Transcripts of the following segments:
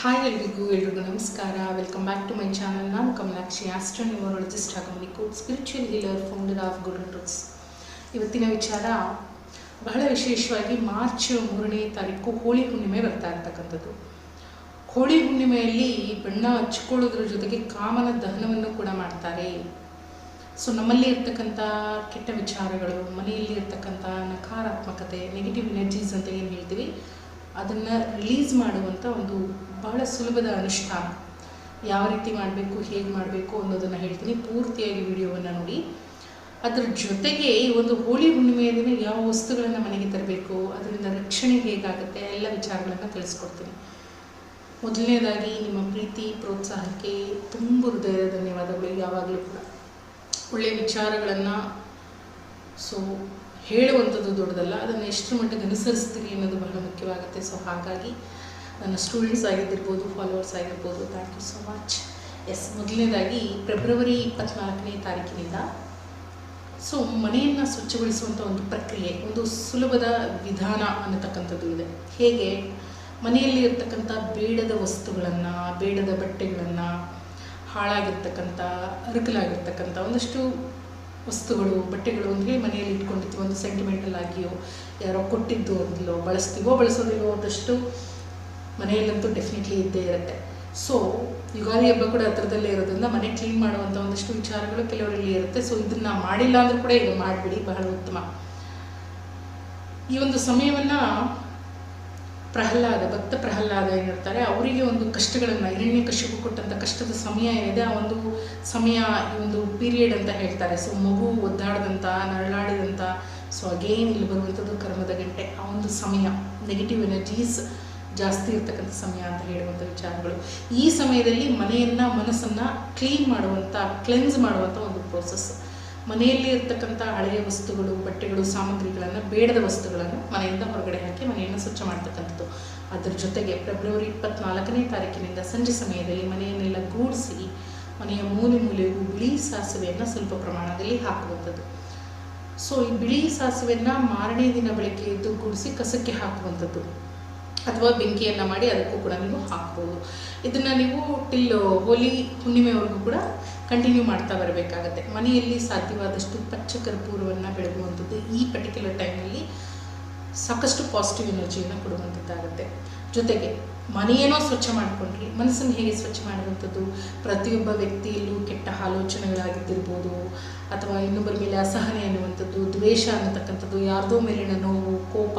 Hi ಎಲ್ರಿಗೂ ನಮಸ್ಕಾರ. Welcome back to my channel. ನಾನು ಕಮಲಾಕ್ಷಿ, ಆಸ್ಟ್ರೋ ನ್ಯೂಮರಾಲಜಿಸ್ಟ್ ಹಾಗೂ money coach, spiritual healer, founder of golden roots. ಇವತ್ತಿನ ವಿಚಾರ ಬಹಳ ವಿಶೇಷವಾಗಿ ಮಾರ್ಚ್ 3ನೇ ತಾರೀಕು ಹೋಳಿ ಹುಣ್ಣಿಮೆ ಬರ್ತಾ ಇರ್ತಕ್ಕಂಥದ್ದು. ಹೋಳಿ ಹುಣ್ಣಿಮೆಯಲ್ಲಿ ಬಣ್ಣ ಹಚ್ಕೊಳ್ಳೋದ್ರ ಜೊತೆಗೆ ಕಾಮನ ದಹನವನ್ನು ಕೂಡ ಮಾಡ್ತಾರೆ. ಸೊ ನಮ್ಮಲ್ಲಿ ಇರ್ತಕ್ಕಂಥ ಕೆಟ್ಟ ವಿಚಾರಗಳು, ಮನೆಯಲ್ಲಿ ಇರ್ತಕ್ಕಂಥ ನಕಾರಾತ್ಮಕತೆ, ನೆಗೆಟಿವ್ ಎನರ್ಜೀಸ್ ಅಂತ ಏನು ಹೇಳ್ತೀವಿ, ಅದನ್ನು ರಿಲೀಸ್ ಮಾಡುವಂಥ ಒಂದು ಬಹಳ ಸುಲಭದ ಅನುಷ್ಠಾನ. ಯಾವ ರೀತಿ ಮಾಡಬೇಕು, ಹೇಗೆ ಮಾಡಬೇಕು ಅನ್ನೋದನ್ನು ಹೇಳ್ತೀನಿ. ಪೂರ್ತಿಯಾಗಿ ವಿಡಿಯೋವನ್ನು ನೋಡಿ. ಅದರ ಜೊತೆಗೆ ಒಂದು ಹೋಳಿ ಹುಣ್ಣಿಮೆಯ ದಿನ ಯಾವ ವಸ್ತುಗಳನ್ನು ಮನೆಗೆ ತರಬೇಕು, ಅದರಿಂದ ರಕ್ಷಣೆ ಹೇಗಾಗುತ್ತೆ, ಎಲ್ಲ ವಿಚಾರಗಳನ್ನು ತಿಳಿಸ್ಕೊಡ್ತೀನಿ. ಮೊದಲನೇದಾಗಿ ನಿಮ್ಮ ಪ್ರೀತಿ ಪ್ರೋತ್ಸಾಹಕ್ಕೆ ತುಂಬ ಹೃದಯದ ಧನ್ಯವಾದಗಳು. ಯಾವಾಗಲೂ ಕೂಡ ಒಳ್ಳೆಯ ವಿಚಾರಗಳನ್ನು ಹೇಳುವಂಥದ್ದು ದೊಡ್ಡದಲ್ಲ, ಅದನ್ನು ಎಷ್ಟರ ಮಟ್ಟಿಗೆ ಅನುಸರಿಸ್ತೀರಿ ಅನ್ನೋದು ಬಹಳ ಮುಖ್ಯವಾಗುತ್ತೆ. ಸೊ ಹಾಗಾಗಿ ನನ್ನ ಸ್ಟೂಡೆಂಟ್ಸ್ ಆಗಿದ್ದಿರ್ಬೋದು, ಫಾಲೋವರ್ಸ್ ಆಗಿರ್ಬೋದು, ಥ್ಯಾಂಕ್ ಯು ಸೋ ಮಚ್. ಮೊದಲನೇದಾಗಿ ಫೆಬ್ರವರಿ 24ನೇ ತಾರೀಕಿನಿಂದ ಮನೆಯನ್ನು ಸ್ವಚ್ಛಗೊಳಿಸುವಂಥ ಒಂದು ಪ್ರಕ್ರಿಯೆ, ಒಂದು ಸುಲಭದ ವಿಧಾನ ಅನ್ನತಕ್ಕಂಥದ್ದು ಇದೆ. ಹೇಗೆ ಮನೆಯಲ್ಲಿ ಇರ್ತಕ್ಕಂಥ ಬೇಡದ ವಸ್ತುಗಳನ್ನು, ಬೇಡದ ಬಟ್ಟೆಗಳನ್ನು, ಹಾಳಾಗಿರ್ತಕ್ಕಂಥ ಅರಕಲಾಗಿರ್ತಕ್ಕಂಥ ಒಂದಷ್ಟು ವಸ್ತುಗಳು, ಬಟ್ಟೆಗಳು ಅಂತ ಹೇಳಿ ಮನೆಯಲ್ಲಿ ಇಟ್ಕೊಂಡಿರ್ತೀವಿ. ಒಂದು ಸೆಂಟಿಮೆಂಟಲ್ ಆಗಿಯೋ, ಯಾರೋ ಕೊಟ್ಟಿದ್ದು ಅಂದಿಲ್ಲೋ, ಬಳಸೋದಿಲ್ಲೋ ಒಂದಷ್ಟು ಮನೆಯಲ್ಲಂತೂ ಡೆಫಿನೆಟ್ಲಿ ಇದ್ದೇ ಇರುತ್ತೆ. ಸೊ ಯುಗಾದಿ ಹಬ್ಬ ಕೂಡ ಹತ್ರದಲ್ಲೇ ಇರೋದ್ರಿಂದ ಮನೆ ಕ್ಲೀನ್ ಮಾಡುವಂಥ ಒಂದಷ್ಟು ವಿಚಾರಗಳು ಕೆಲವರಲ್ಲಿ ಇರುತ್ತೆ. ಸೊ ಇದನ್ನು ಮಾಡಿಲ್ಲ ಅಂದರೂ ಕೂಡ ಈಗ ಮಾಡಿಬಿಡಿ, ಬಹಳ ಉತ್ತಮ. ಈ ಒಂದು ಸಮಯವನ್ನು ಭಕ್ತ ಪ್ರಹ್ಲಾದ ಏನಿರ್ತಾರೆ ಅವರಿಗೆ ಒಂದು ಕಷ್ಟಗಳನ್ನು, ಹಿರಣ್ಯಕಶಿಪು ಕೊಟ್ಟಂಥ ಕಷ್ಟದ ಸಮಯ ಇದೆ. ಆ ಒಂದು ಸಮಯ ಈ ಒಂದು ಪೀರಿಯಡ್ ಅಂತ ಹೇಳ್ತಾರೆ. ಸೊ ಮಗು ಒದ್ದಾಡದಂಥ, ನರಳಾಡಿದಂಥ, ಸೊ ಅಗೇನ್ ಇಲ್ಲಿ ಬರುವಂಥದ್ದು ಕರ್ಮದ ಗಂಟೆ. ಆ ಒಂದು ಸಮಯ ನೆಗೆಟಿವ್ ಎನರ್ಜೀಸ್ ಜಾಸ್ತಿ ಇರ್ತಕ್ಕಂಥ ಸಮಯ ಅಂತ ಹೇಳುವಂಥ ವಿಚಾರಗಳು. ಈ ಸಮಯದಲ್ಲಿ ಮನೆಯನ್ನು, ಮನಸ್ಸನ್ನು ಕ್ಲೀನ್ ಮಾಡುವಂಥ, ಕ್ಲೆನ್ಸ್ ಮಾಡುವಂಥ ಒಂದು ಪ್ರೋಸೆಸ್. ಮನೆಯಲ್ಲಿ ಇರ್ತಕ್ಕಂಥ ಹಳೆಯ ವಸ್ತುಗಳು, ಬಟ್ಟೆಗಳು, ಸಾಮಗ್ರಿಗಳನ್ನು, ಬೇಡದ ವಸ್ತುಗಳನ್ನು ಮನೆಯಿಂದ ಹೊರಗಡೆ ಹಾಕಿ ಮನೆಯನ್ನು ಸ್ವಚ್ಛ ಮಾಡ್ತಕ್ಕಂಥದ್ದು. ಅದರ ಜೊತೆಗೆ ಫೆಬ್ರವರಿ 24ನೇ ತಾರೀಕಿನಿಂದ ಸಂಜೆ ಸಮಯದಲ್ಲಿ ಮನೆಯನ್ನೆಲ್ಲ ಗೂಡಿಸಿ ಮನೆಯ ಮೂಲೆಗೂ ಬಿಳಿ ಸಾಸಿವೆಯನ್ನು ಸ್ವಲ್ಪ ಪ್ರಮಾಣದಲ್ಲಿ ಹಾಕುವಂಥದ್ದು. ಸೊ ಈ ಬಿಳಿ ಸಾಸಿವೆಯನ್ನು ಮಾರನೇ ದಿನ ಬೆಳಗ್ಗೆ ಎದ್ದು ಗೂಡಿಸಿ ಕಸಕ್ಕೆ ಹಾಕುವಂಥದ್ದು, ಅಥವಾ ಬೆಂಕಿಯನ್ನು ಮಾಡಿ ಅದಕ್ಕೂ ಕೂಡ ನೀವು ಹಾಕ್ಬೋದು. ಇದನ್ನು ನೀವು ಟಿಲ್ ಹೋಲಿ ಹುಣ್ಣಿಮೆವರೆಗೂ ಕೂಡ ಕಂಟಿನ್ಯೂ ಮಾಡ್ತಾ ಬರಬೇಕಾಗತ್ತೆ. ಮನೆಯಲ್ಲಿ ಸಾಧ್ಯವಾದಷ್ಟು ಪಚ್ಚ ಕರ್ಪೂರವನ್ನು ಬೆಳಗುವಂಥದ್ದು ಈ ಪರ್ಟಿಕ್ಯುಲರ್ ಟೈಮಲ್ಲಿ ಸಾಕಷ್ಟು ಪಾಸಿಟಿವ್ ಎನರ್ಜಿಯನ್ನು ಕೊಡುವಂಥದ್ದಾಗುತ್ತೆ. ಜೊತೆಗೆ ಮನೆಯೇನೋ ಸ್ವಚ್ಛ ಮಾಡಿಕೊಂಡ್ರಿ, ಮನಸ್ಸನ್ನು ಹೇಗೆ ಸ್ವಚ್ಛ ಮಾಡುವಂಥದ್ದು? ಪ್ರತಿಯೊಬ್ಬ ವ್ಯಕ್ತಿಯಲ್ಲೂ ಕೆಟ್ಟ ಆಲೋಚನೆಗಳಾಗಿದ್ದಿರ್ಬೋದು, ಅಥವಾ ಇನ್ನೊಬ್ಬರ ಮೇಲೆ ಅಸಹನೆ ಅನ್ನುವಂಥದ್ದು, ದ್ವೇಷ ಅನ್ನತಕ್ಕಂಥದ್ದು, ಯಾರ್ದೋ ಮೇಲಿನ ನೋವು, ಕೋಪ,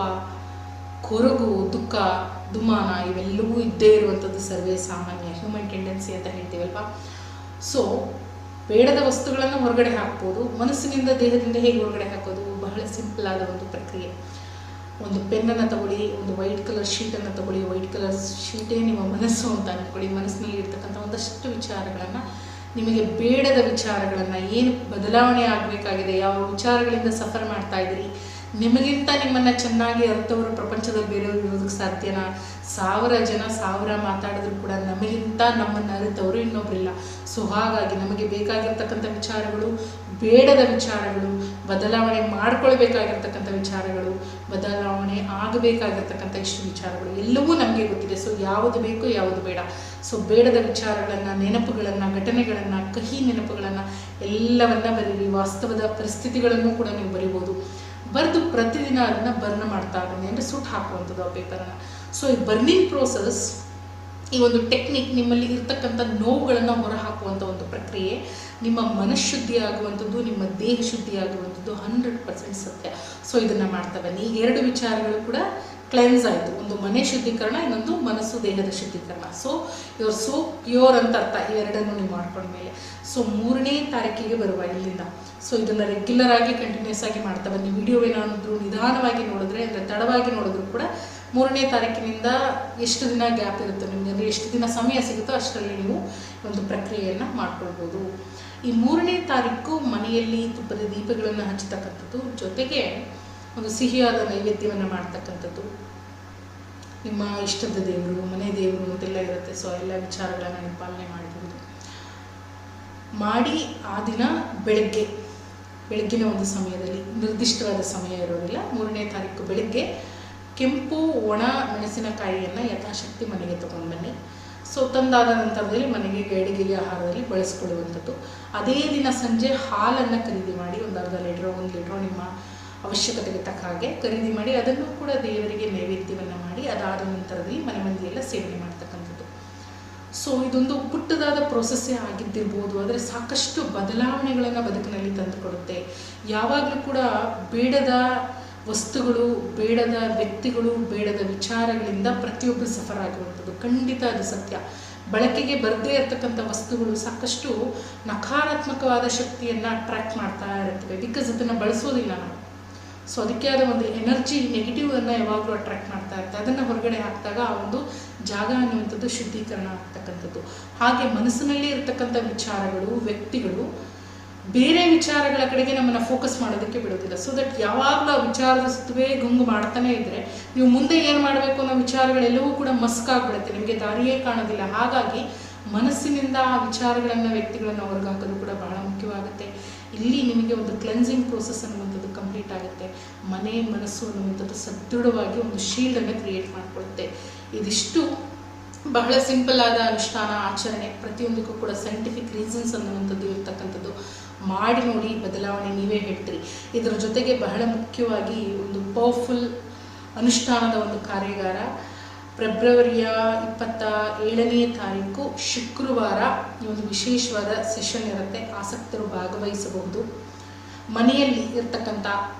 ಕೊರಗು, ದುಃಖ, ದುಮಾನ ಇವೆಲ್ಲವೂ ಇದ್ದೇ ಇರುವಂಥದ್ದು ಸರ್ವೇ ಸಾಮಾನ್ಯ, ಹ್ಯೂಮನ್ ಟೆಂಡೆನ್ಸಿ ಅಂತ ಹೇಳ್ತೀವಲ್ವ. ಸೊ ಬೇಡದ ವಸ್ತುಗಳನ್ನು ಹೊರಗಡೆ ಹಾಕ್ಬೋದು. ಮನಸ್ಸಿನಿಂದ, ದೇಹದಿಂದ ಹೇಗೆ ಹೊರಗಡೆ ಹಾಕೋದು? ಬಹಳ ಸಿಂಪಲ್ ಆದ ಒಂದು ಪ್ರಕ್ರಿಯೆ. ಒಂದು ಪೆನ್ನನ್ನು ತಗೊಳ್ಳಿ, ಒಂದು ವೈಟ್ ಕಲರ್ ಶೀಟನ್ನು ತಗೊಳ್ಳಿ. ವೈಟ್ ಕಲರ್ ಶೀಟೇ ನಿಮ್ಮ ಮನಸ್ಸು ಅಂತ ಅಂದ್ಕೊಳ್ಳಿ. ಮನಸ್ಸಿನಲ್ಲಿ ಇರ್ತಕ್ಕಂಥ ಒಂದಷ್ಟು ವಿಚಾರಗಳನ್ನು, ನಿಮಗೆ ಬೇಡದ ವಿಚಾರಗಳನ್ನು, ಏನು ಬದಲಾವಣೆ ಆಗಬೇಕಾಗಿದೆ, ಯಾವ ವಿಚಾರಗಳಿಂದ ಸಫರ್ ಮಾಡ್ತಾ ಇದ್ದೀರಿ, ನಿಮಗಿಂತ ನಿಮ್ಮನ್ನು ಚೆನ್ನಾಗಿ ಅರ್ಥವರು ಪ್ರಪಂಚದಲ್ಲಿ ಬೇರೆಯವರು ಇರೋದಕ್ಕೆ ಸಾಧ್ಯನಾ? 1000 ಜನ 1000 ಮಾತಾಡಿದ್ರು ಕೂಡ ನಮಗಿಂತ ನಮ್ಮನ್ನು ಅರಿತವರು ಇನ್ನೊಬ್ಬರಿಲ್ಲ. ಸೊ ಹಾಗಾಗಿ ನಮಗೆ ಬೇಕಾಗಿರ್ತಕ್ಕಂಥ ವಿಚಾರಗಳು, ಬೇಡದ ವಿಚಾರಗಳು, ಬದಲಾವಣೆ ಮಾಡ್ಕೊಳ್ಬೇಕಾಗಿರ್ತಕ್ಕಂಥ ವಿಚಾರಗಳು, ಬದಲಾವಣೆ ಆಗಬೇಕಾಗಿರ್ತಕ್ಕಂಥ ಇಷ್ಟು ವಿಚಾರಗಳು ಎಲ್ಲವೂ ನಮಗೆ ಗೊತ್ತಿದೆ. ಸೊ ಯಾವುದು ಬೇಕು, ಯಾವುದು ಬೇಡ. ಸೊ ಬೇಡದ ವಿಚಾರಗಳನ್ನು, ನೆನಪುಗಳನ್ನು, ಘಟನೆಗಳನ್ನು, ಕಹಿ ನೆನಪುಗಳನ್ನು ಎಲ್ಲವನ್ನ ಬರೀರಿ. ವಾಸ್ತವದ ಪರಿಸ್ಥಿತಿಗಳನ್ನು ಕೂಡ ನೀವು ಬರಿಬೋದು. ಬರೆದು ಪ್ರತಿದಿನ ಅದನ್ನು ಬರ್ನ್ ಮಾಡ್ತಾ ಬನ್ನಿ, ಅಂದರೆ ಸುಟ್ಟು ಹಾಕುವಂಥದ್ದು ಆ ಪೇಪರನ್ನು. ಸೊ ಈ ಬರ್ನಿಂಗ್ ಪ್ರೋಸೆಸ್, ಈ ಒಂದು ಟೆಕ್ನಿಕ್ ನಿಮ್ಮಲ್ಲಿ ಇರ್ತಕ್ಕಂಥ ನೋವುಗಳನ್ನು ಹೊರಹಾಕುವಂಥ ಒಂದು ಪ್ರಕ್ರಿಯೆ. ನಿಮ್ಮ ಮನಃಶುದ್ಧಿ ಆಗುವಂಥದ್ದು, ನಿಮ್ಮ ದೇಹ ಶುದ್ಧಿ ಆಗುವಂಥದ್ದು 100% ಸತ್ಯ. ಸೊ ಇದನ್ನು ಮಾಡ್ತಾ ಬನ್ನಿ. ಈ 2 ವಿಚಾರಗಳು ಕೂಡ ಕ್ಲೆನ್ಸ್ ಆಯಿತು. ಒಂದು ಮನೆ ಶುದ್ಧೀಕರಣ, ಇನ್ನೊಂದು ಮನಸ್ಸು ದೇಹದ ಶುದ್ಧೀಕರಣ. ಸೊ ಯುವರ್ ಸೋ ಪ್ಯೂರ್ ಅಂತ ಅರ್ಥ ಈ 2 ನೀವು ಮಾಡ್ಕೊಂಡ್ಮೇಲೆ. ಸೊ 3ನೇ ತಾರೀಕಿಗೆ ಬರುವ ಇಲ್ಲಿಂದ ಸೊ ಇದನ್ನು ರೆಗ್ಯುಲರ್ ಆಗಿ ಕಂಟಿನ್ಯೂಸ್ ಆಗಿ ಮಾಡ್ತಾ ಬನ್ನಿ. ವಿಡಿಯೋವೇನಾದರೂ ನಿಧಾನವಾಗಿ ನೋಡಿದ್ರೆ, ಅಂದರೆ ತಡವಾಗಿ ನೋಡಿದ್ರು ಕೂಡ 3ನೇ ತಾರೀಕಿನಿಂದ ಎಷ್ಟು ದಿನ ಗ್ಯಾಪ್ ಇರುತ್ತೆ ನಿಮಗೆ, ಅಂದರೆ ಎಷ್ಟು ದಿನ ಸಮಯ ಸಿಗುತ್ತೋ ಅಷ್ಟರಲ್ಲಿ ನೀವು ಒಂದು ಪ್ರಕ್ರಿಯೆಯನ್ನು ಮಾಡ್ಕೊಳ್ಬೋದು. ಈ 3ನೇ ತಾರೀಕು ಮನೆಯಲ್ಲಿ ತುಪ್ಪದ ದೀಪಗಳನ್ನು ಹಚ್ಚತಕ್ಕಂಥದ್ದು, ಜೊತೆಗೆ ಒಂದು ಸಿಹಿಯಾದ ನೈವೇದ್ಯವನ್ನು ಮಾಡ್ತಕ್ಕಂಥದ್ದು. ನಿಮ್ಮ ಇಷ್ಟದ ದೇವರು, ಮನೆ ದೇವರು ಅಂತೆಲ್ಲ ಇರುತ್ತೆ. ಸೊ ಎಲ್ಲ ವಿಚಾರಗಳನ್ನು ನೀವು ಪಾಲನೆ ಮಾಡಬಹುದು. ಮಾಡಿ ಆ ದಿನ ಬೆಳಗ್ಗಿನ ಒಂದು ಸಮಯದಲ್ಲಿ, ನಿರ್ದಿಷ್ಟವಾದ ಸಮಯ ಇರೋದಿಲ್ಲ, 3ನೇ ತಾರೀಕು ಬೆಳಗ್ಗೆ ಕೆಂಪು ಒಣ ಮೆಣಸಿನಕಾಯಿಯನ್ನು ಯಥಾಶಕ್ತಿ ಮನೆಗೆ ತೊಗೊಂಡು ಬನ್ನಿ. ಸೊ ತಂದಾದ ನಂತರದಲ್ಲಿ ಮನೆಗೆ ಗಡಿಗೆಗೆ ಆಹಾರದಲ್ಲಿ ಬಳಸ್ಕೊಳ್ಳುವಂಥದ್ದು. ಅದೇ ದಿನ ಸಂಜೆ ಹಾಲನ್ನು ಖರೀದಿ ಮಾಡಿ ಒಂದು ಅರ್ಧ ಲೀಟ್ರೋ 1 ಲೀಟ್ರೋ ನಿಮ್ಮ ಅವಶ್ಯಕತೆಗೆ ತಕ್ಕ ಹಾಗೆ ಖರೀದಿ ಮಾಡಿ ಅದನ್ನು ಕೂಡ ದೇವರಿಗೆ ನೈವೇದ್ಯವನ್ನು ಮಾಡಿ ಅದಾದ ನಂತರದಲ್ಲಿ ಮನೆ ಮಂದಿಯೆಲ್ಲ ಸೇವನೆ ಮಾಡ್ತಕ್ಕಂಥದ್ದು. ಸೊ ಇದೊಂದು ಪುಟ್ಟದಾದ ಪ್ರೋಸೆಸ್ಸೇ ಆಗಿದ್ದಿರ್ಬೋದು, ಆದರೆ ಸಾಕಷ್ಟು ಬದಲಾವಣೆಗಳನ್ನು ಬದುಕಿನಲ್ಲಿ ತಂದುಕೊಡುತ್ತೆ. ಯಾವಾಗಲೂ ಕೂಡ ಬೇಡದ ವಸ್ತುಗಳು, ಬೇಡದ ವ್ಯಕ್ತಿಗಳು, ಬೇಡದ ವಿಚಾರಗಳಿಂದ ಪ್ರತಿಯೊಬ್ಬರು ಸಫರ್ ಆಗಿರುವಂಥದ್ದು ಖಂಡಿತ ಅದು ಸತ್ಯ. ಬಳಕೆಗೆ ಬರದೇ ಇರತಕ್ಕಂಥ ವಸ್ತುಗಳು ಸಾಕಷ್ಟು ನಕಾರಾತ್ಮಕವಾದ ಶಕ್ತಿಯನ್ನು ಅಟ್ರಾಕ್ಟ್ ಮಾಡ್ತಾ ಇರ್ತವೆ, ಬಿಕಾಸ್ ಅದನ್ನು ಬಳಸೋದಿಲ್ಲ ನಾವು. ಸೊ ಅದಕ್ಕೆ ಆದ ಒಂದು ಎನರ್ಜಿ ನೆಗೆಟಿವನ್ನು ಯಾವಾಗಲೂ ಅಟ್ರಾಕ್ಟ್ ಮಾಡ್ತಾ ಇರ್ತದೆ. ಅದನ್ನು ಹೊರಗಡೆ ಹಾಕಿದಾಗ ಆ ಒಂದು ಜಾಗ ಅನ್ನುವಂಥದ್ದು ಶುದ್ಧೀಕರಣ ಆಗ್ತಕ್ಕಂಥದ್ದು. ಹಾಗೆ ಮನಸ್ಸಿನಲ್ಲಿ ಇರ್ತಕ್ಕಂಥ ವಿಚಾರಗಳು, ವ್ಯಕ್ತಿಗಳು ಬೇರೆ ವಿಚಾರಗಳ ಕಡೆಗೆ ನಮ್ಮನ್ನು ಫೋಕಸ್ ಮಾಡೋದಕ್ಕೆ ಬಿಡೋದಿಲ್ಲ. ಸೊ ದಟ್ ಯಾವಾಗಲೂ ಆ ವಿಚಾರದ ಸುತ್ತವೇ ಗುಂಗು ಮಾಡ್ತಾನೆ ಇದ್ದರೆ ನೀವು ಮುಂದೆ ಏನು ಮಾಡಬೇಕು ಅನ್ನೋ ವಿಚಾರಗಳೆಲ್ಲವೂ ಕೂಡ ಮಸ್ಕಾಗ್ಬಿಡುತ್ತೆ, ನಿಮಗೆ ದಾರಿಯೇ ಕಾಣೋದಿಲ್ಲ. ಹಾಗಾಗಿ ಮನಸ್ಸಿನಿಂದ ಆ ವಿಚಾರಗಳನ್ನು, ವ್ಯಕ್ತಿಗಳನ್ನು ಹೊರಗೆ ಹಾಕೋದು ಕೂಡ ಬಹಳ ಮುಖ್ಯವಾಗುತ್ತೆ. ಇಲ್ಲಿ ನಿಮಗೆ ಒಂದು ಕ್ಲೆನ್ಸಿಂಗ್ ಪ್ರೋಸೆಸ್ ಅನ್ನುವಂಥದ್ದು ಕಂಪ್ಲೀಟ್ ಆಗುತ್ತೆ. ಮನೆ, ಮನಸ್ಸು ಅನ್ನುವಂಥದ್ದು ಸದೃಢವಾಗಿ ಒಂದು ಶೀಲ್ಡನ್ನು ಕ್ರಿಯೇಟ್ ಮಾಡಿಕೊಳ್ಳುತ್ತೆ. ಇದಿಷ್ಟು ಬಹಳ ಸಿಂಪಲ್ ಆದ ಅನುಷ್ಠಾನ, ಆಚರಣೆ, ಪ್ರತಿಯೊಂದಕ್ಕೂ ಕೂಡ ಸೈಂಟಿಫಿಕ್ ರೀಸನ್ಸ್ ಅನ್ನುವಂಥದ್ದು ಇರ್ತಕ್ಕಂಥದ್ದು. ಮಾಡಿ ನೋಡಿ, ಬದಲಾವಣೆ ನೀವೇ ಹೇಳ್ತೀರಿ. ಇದರ ಜೊತೆಗೆ ಬಹಳ ಮುಖ್ಯವಾಗಿ ಒಂದು ಪವರ್ಫುಲ್ ಅನುಷ್ಠಾನದ ಒಂದು ಕಾರ್ಯಾಗಾರ ಫೆಬ್ರವರಿಯ 27ನೇ ತಾರೀಕು ಶುಕ್ರವಾರ ಈ ಒಂದು ವಿಶೇಷವಾದ ಸೆಷನ್ ಇರುತ್ತೆ. ಆಸಕ್ತರು ಭಾಗವಹಿಸಬಹುದು. ಮನೆಯಲ್ಲಿ ಇರ್ತಕ್ಕಂಥ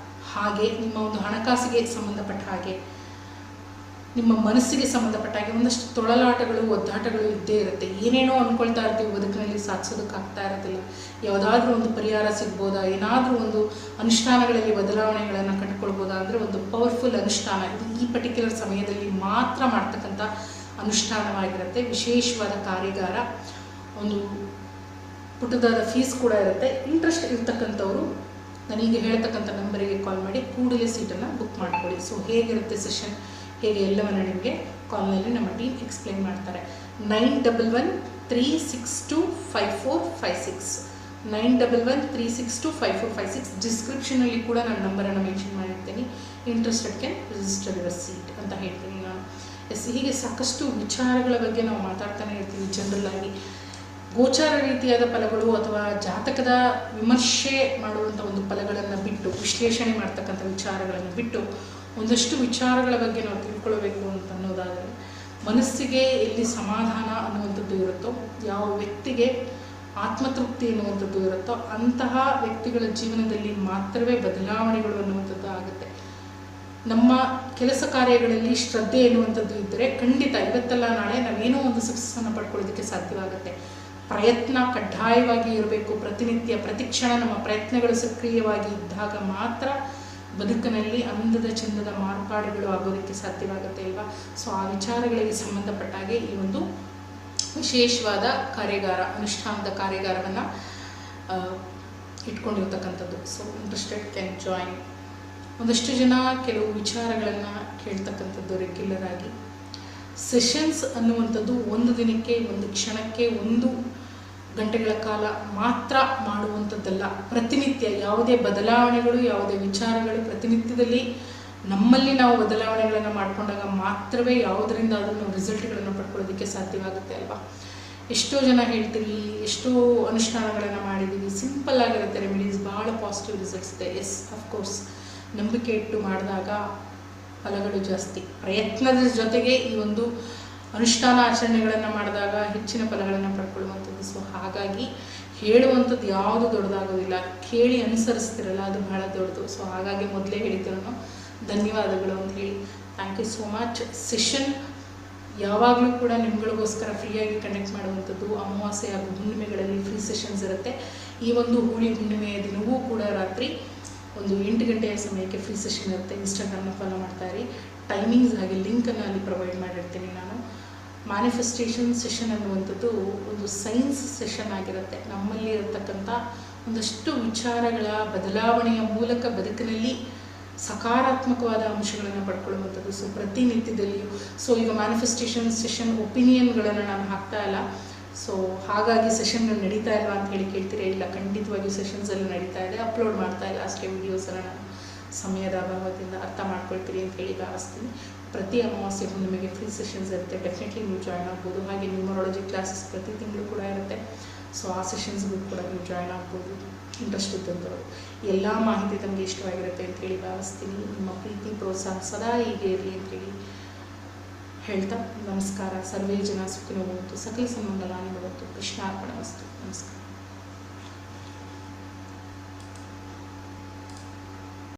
ಹಾಗೆ ನಿಮ್ಮ ಒಂದು ಹಣಕಾಸಿಗೆ ಸಂಬಂಧಪಟ್ಟ ಹಾಗೆ, ನಿಮ್ಮ ಮನಸ್ಸಿಗೆ ಸಂಬಂಧಪಟ್ಟ ಹಾಗೆ ಒಂದಷ್ಟು ತೊಳಲಾಟಗಳು, ಒದ್ದಾಟಗಳು ಇದ್ದೇ ಇರುತ್ತೆ. ಏನೇನೋ ಅಂದ್ಕೊಳ್ತಾ ಇರ್ತೀವಿ, ಬದುಕಿನಲ್ಲಿ ಸಾಧಿಸೋದಕ್ಕಾಗ್ತಾ ಇರೋದಿಲ್ಲ. ಯಾವುದಾದ್ರೂ ಒಂದು ಪರಿಹಾರ ಸಿಗ್ಬೋದಾ, ಏನಾದರೂ ಒಂದು ಅನುಷ್ಠಾನಗಳಲ್ಲಿ ಬದಲಾವಣೆಗಳನ್ನು ಕಂಡುಕೊಳ್ಬೋದಾ ಅಂದರೆ ಒಂದು ಪವರ್ಫುಲ್ ಅನುಷ್ಠಾನ ಇದು. ಈ ಪರ್ಟಿಕ್ಯುಲರ್ ಸಮಯದಲ್ಲಿ ಮಾತ್ರ ಮಾಡ್ತಕ್ಕಂಥ ಅನುಷ್ಠಾನವಾಗಿರುತ್ತೆ. ವಿಶೇಷವಾದ ಕಾರ್ಯಾಗಾರ, ಒಂದು ಪುಟ್ಟದಾದ ಫೀಸ್ ಕೂಡ ಇರುತ್ತೆ. ಇಂಟ್ರೆಸ್ಟ್ ಇರ್ತಕ್ಕಂಥವರು ನನಗೆ ಹೇಳ್ತಕ್ಕಂಥ ನಂಬರಿಗೆ ಕಾಲ್ ಮಾಡಿ ಕೂಡಲೇ ಸೀಟನ್ನು ಬುಕ್ ಮಾಡ್ಕೊಳ್ಳಿ. ಸೊ ಹೇಗಿರುತ್ತೆ ಸೆಷನ್, ಹೇಗೆ ಎಲ್ಲವನ್ನು ನಿಮಗೆ ಕಾಲ್ನಲ್ಲಿ ನಮ್ಮ ಟೀಮ್ ಎಕ್ಸ್ಪ್ಲೈನ್ ಮಾಡ್ತಾರೆ. 9113625456 9113625456 ಡಿಸ್ಕ್ರಿಪ್ಷನಲ್ಲಿ ಕೂಡ ನನ್ನ ನಂಬರನ್ನು ಮೆನ್ಷನ್ ಮಾಡಿರ್ತೀನಿ. Interested can register your seat ಅಂತ ಹೇಳ್ತೀನಿ ನಾನು. ಹೀಗೆ ಸಾಕಷ್ಟು ವಿಚಾರಗಳ ಬಗ್ಗೆ ನಾವು ಮಾತಾಡ್ತಾನೆ ಇರ್ತೀವಿ. ಜನರಲ್ ಆಗಿ ಗೋಚಾರ ರೀತಿಯಾದ ಫಲಗಳು ಅಥವಾ ಜಾತಕದ ವಿಮರ್ಶೆ ಮಾಡುವಂಥ ಒಂದು ಫಲಗಳನ್ನು ಬಿಟ್ಟು, ವಿಶ್ಲೇಷಣೆ ಮಾಡ್ತಕ್ಕಂಥ ವಿಚಾರಗಳನ್ನು ಬಿಟ್ಟು ಒಂದಷ್ಟು ವಿಚಾರಗಳ ಬಗ್ಗೆ ನಾವು ತಿಳ್ಕೊಳ್ಬೇಕು ಅಂತ ಅನ್ನೋದಾದರೆ, ಮನಸ್ಸಿಗೆ ಎಲ್ಲಿ ಸಮಾಧಾನ ಅನ್ನುವಂಥದ್ದು ಇರುತ್ತೋ, ಯಾವ ವ್ಯಕ್ತಿಗೆ ಆತ್ಮತೃಪ್ತಿ ಅನ್ನುವಂಥದ್ದು ಇರುತ್ತೋ ಅಂತಹ ವ್ಯಕ್ತಿಗಳ ಜೀವನದಲ್ಲಿ ಮಾತ್ರವೇ ಬದಲಾವಣೆಗಳು ಅನ್ನುವಂಥದ್ದು ಆಗುತ್ತೆ. ನಮ್ಮ ಕೆಲಸ ಕಾರ್ಯಗಳಲ್ಲಿ ಶ್ರದ್ಧೆ ಎನ್ನುವಂಥದ್ದು ಇದ್ದರೆ ಖಂಡಿತ ಇವತ್ತಲ್ಲ ನಾಳೆ ನಾವೇನೋ ಒಂದು ಸಕ್ಸಸ್ಸನ್ನು ಪಡ್ಕೊಳ್ಳೋದಕ್ಕೆ ಸಾಧ್ಯವಾಗುತ್ತೆ. ಪ್ರಯತ್ನ ಕಡ್ಡಾಯವಾಗಿ ಇರಬೇಕು. ಪ್ರತಿನಿತ್ಯ ಪ್ರತಿಕ್ಷಣ ನಮ್ಮ ಪ್ರಯತ್ನಗಳು ಸಕ್ರಿಯವಾಗಿ ಇದ್ದಾಗ ಮಾತ್ರ ಬದುಕಿನಲ್ಲಿ ಅಂದದ ಚಂದದ ಮಾರ್ಪಾಡುಗಳು ಆಗೋದಕ್ಕೆ ಸಾಧ್ಯವಾಗುತ್ತೆ ಅಲ್ವಾ. ಸೊ ಆ ವಿಚಾರಗಳಿಗೆ ಸಂಬಂಧಪಟ್ಟ ಹಾಗೆ ಈ ಒಂದು ವಿಶೇಷವಾದ ಕಾರ್ಯಾಗಾರ, ಅನುಷ್ಠಾನದ ಕಾರ್ಯಾಗಾರವನ್ನು ಇಟ್ಕೊಂಡಿರ್ತಕ್ಕಂಥದ್ದು. So interested can join. ಒಂದಷ್ಟು ಜನ ಕೆಲವು ವಿಚಾರಗಳನ್ನು ಕೇಳ್ತಕ್ಕಂಥದ್ದು ರೆಗ್ಯುಲರ್ ಆಗಿ. ಸೆಷನ್ಸ್ ಅನ್ನುವಂಥದ್ದು ಒಂದು ದಿನಕ್ಕೆ, ಒಂದು ಕ್ಷಣಕ್ಕೆ, 1 ಗಂಟೆಗಳ ಕಾಲ ಮಾತ್ರ ಮಾಡುವಂಥದ್ದಲ್ಲ. ಪ್ರತಿನಿತ್ಯ ಯಾವುದೇ ಬದಲಾವಣೆಗಳು, ಯಾವುದೇ ವಿಚಾರಗಳು ಪ್ರತಿನಿತ್ಯದಲ್ಲಿ ನಮ್ಮಲ್ಲಿ ನಾವು ಬದಲಾವಣೆಗಳನ್ನು ಮಾಡಿಕೊಂಡಾಗ ಮಾತ್ರವೇ ಯಾವುದರಿಂದ ಅದನ್ನು ರಿಸಲ್ಟ್ಗಳನ್ನು ಪಡ್ಕೊಳ್ಳೋದಕ್ಕೆ ಸಾಧ್ಯವಾಗುತ್ತೆ ಅಲ್ವಾ. ಎಷ್ಟೋ ಜನ ಹೇಳ್ತೀವಿ, ಎಷ್ಟೋ ಅನುಷ್ಠಾನಗಳನ್ನು ಮಾಡಿದ್ದೀವಿ, ಸಿಂಪಲ್ ಆಗಿರುತ್ತೆ ರೆಮಿಡೀಸ್, ಭಾಳ ಪಾಸಿಟಿವ್ ರಿಸಲ್ಟ್ಸ್ ಇದೆ. ಎಸ್, ಅಫ್ಕೋರ್ಸ್, ನಂಬಿಕೆ ಇಟ್ಟು ಮಾಡಿದಾಗ ಫಲಗಳು ಜಾಸ್ತಿ. ಪ್ರಯತ್ನದ ಜೊತೆಗೆ ಈ ಒಂದು ಅನುಷ್ಠಾನ ಆಚರಣೆಗಳನ್ನು ಮಾಡಿದಾಗ ಹೆಚ್ಚಿನ ಫಲಗಳನ್ನು ಪಡ್ಕೊಳ್ಳುವಂಥದ್ದು. ಸೊ ಹಾಗಾಗಿ ಹೇಳುವಂಥದ್ದು ಯಾವುದು ದೊಡ್ಡದಾಗೋದಿಲ್ಲ, ಕೇಳಿ ಅನುಸರಿಸ್ತಿರಲ್ಲ ಅದು ಬಹಳ ದೊಡ್ಡದು. ಸೊ ಹಾಗಾಗಿ ಮೊದಲೇ ಹೇಳಿದ್ರು ಧನ್ಯವಾದಗಳು ಅಂತ ಹೇಳಿ. Thank you so much. Session ಯಾವಾಗಲೂ ಕೂಡ ನಿಮ್ಗಳಿಗೋಸ್ಕರ ಫ್ರೀಯಾಗಿ ಕನೆಕ್ಟ್ ಮಾಡುವಂಥದ್ದು. ಅಮಾವಾಸ್ಯೆ ಹಾಗೂ ಹುಣ್ಣಿಮೆಗಳಲ್ಲಿ ಫ್ರೀ ಸೆಷನ್ಸ್ ಇರುತ್ತೆ. ಈ ಒಂದು ಹೋಳಿ ಹುಣ್ಣಿಮೆಯ ದಿನವೂ ಕೂಡ ರಾತ್ರಿ ಒಂದು 8 ಗಂಟೆಯ ಸಮಯಕ್ಕೆ ಫ್ರೀ ಸೆಷನ್ ಇರುತ್ತೆ. ಇನ್ಸ್ಟಾಗ್ರಾಮ್ನ ಫಾಲೋ ಮಾಡ್ತಾ ಇರಿ. ಟೈಮಿಂಗ್ಸ್ ಹಾಗೆ ಲಿಂಕನ್ನು ಅಲ್ಲಿ ಪ್ರೊವೈಡ್ ಮಾಡಿರ್ತೀನಿ ನಾನು. ಮ್ಯಾನಿಫೆಸ್ಟೇಷನ್ ಸೆಷನ್ ಅನ್ನುವಂಥದ್ದು ಒಂದು ಸೈನ್ಸ್ ಸೆಷನ್ ಆಗಿರುತ್ತೆ. ನಮ್ಮಲ್ಲಿ ಇರತಕ್ಕಂಥ ಒಂದಷ್ಟು ವಿಚಾರಗಳ ಬದಲಾವಣೆಯ ಮೂಲಕ ಬದುಕಿನಲ್ಲಿ ಸಕಾರಾತ್ಮಕವಾದ ಅಂಶಗಳನ್ನು ಪಡ್ಕೊಳ್ಳುವಂಥದ್ದು. ಸೊ ಪ್ರತಿನಿತ್ಯದಲ್ಲಿಯೂ ಈಗ ಮ್ಯಾನಿಫೆಸ್ಟೇಷನ್ ಸೆಷನ್ ಒಪಿನಿಯನ್ಗಳನ್ನು ನಾನು ಹಾಕ್ತಾ ಇಲ್ಲ. ಸೊ ಹಾಗಾಗಿ ಸೆಷನ್ಗಳು ನಡೀತಾ ಇಲ್ವಾ ಅಂತ ಹೇಳಿ ಕೇಳ್ತೀರಾ? ಇಲ್ಲ, ಖಂಡಿತವಾಗಿಯೂ ಸೆಷನ್ಸ್ ಎಲ್ಲ ನಡೀತಾ ಇದೆ. ಅಪ್ಲೋಡ್ ಮಾಡ್ತಾ ಇಲ್ಲ ಅಷ್ಟೇ ವಿಡಿಯೋಸನ್ನು ನಾನು ಸಮಯದ ಅಭಾವದಿಂದ. ಅರ್ಥ ಮಾಡ್ಕೊಳ್ತೀರಿ ಅಂತ ಹೇಳಿ ಭಾವಿಸ್ತೀನಿ. ಪ್ರತಿ ಅಮಾವಾಸ್ಯೆಗೂ ನಿಮಗೆ ಫ್ರೀ ಸೆಷನ್ಸ್ ಇರುತ್ತೆ. ಡೆಫಿನೆಟ್ಲಿ ನೀವು ಜಾಯ್ನ್ ಆಗ್ಬೋದು. ಹಾಗೆ ನ್ಯೂಮರಾಲಜಿ ಕ್ಲಾಸಸ್ ಪ್ರತಿ ತಿಂಗಳು ಕೂಡ ಇರುತ್ತೆ. ಸೊ ಆ ಸೆಷನ್ಸ್ಗೂ ಕೂಡ ನೀವು ಜಾಯ್ನ್ ಆಗ್ಬೋದು ಇಂಟ್ರೆಸ್ಟ್ ಇದ್ದಂಥವ್ರು. ಎಲ್ಲ ಮಾಹಿತಿ ತಮಗೆ ಇಷ್ಟವಾಗಿರುತ್ತೆ ಅಂತೇಳಿ ಭಾವಿಸ್ತೀನಿ. ನಿಮ್ಮ ಪ್ರೀತಿ ಪ್ರೋತ್ಸಾಹ ಸದಾ ಹೀಗೆ ಇರಲಿ ಅಂತೇಳಿ ಹೇಳ್ತಾ ನಮಸ್ಕಾರ. ಸರ್ವೇ ಜನ ಸುಖಿನೋ ಭವಂತು, ಸಕಲ ಸನ್ಮಂಗಲಾನಿ ಭವಂತು. ಕೃಷ್ಣಾರ್ಪಣಮಸ್ತು. ನಮಸ್ಕಾರ.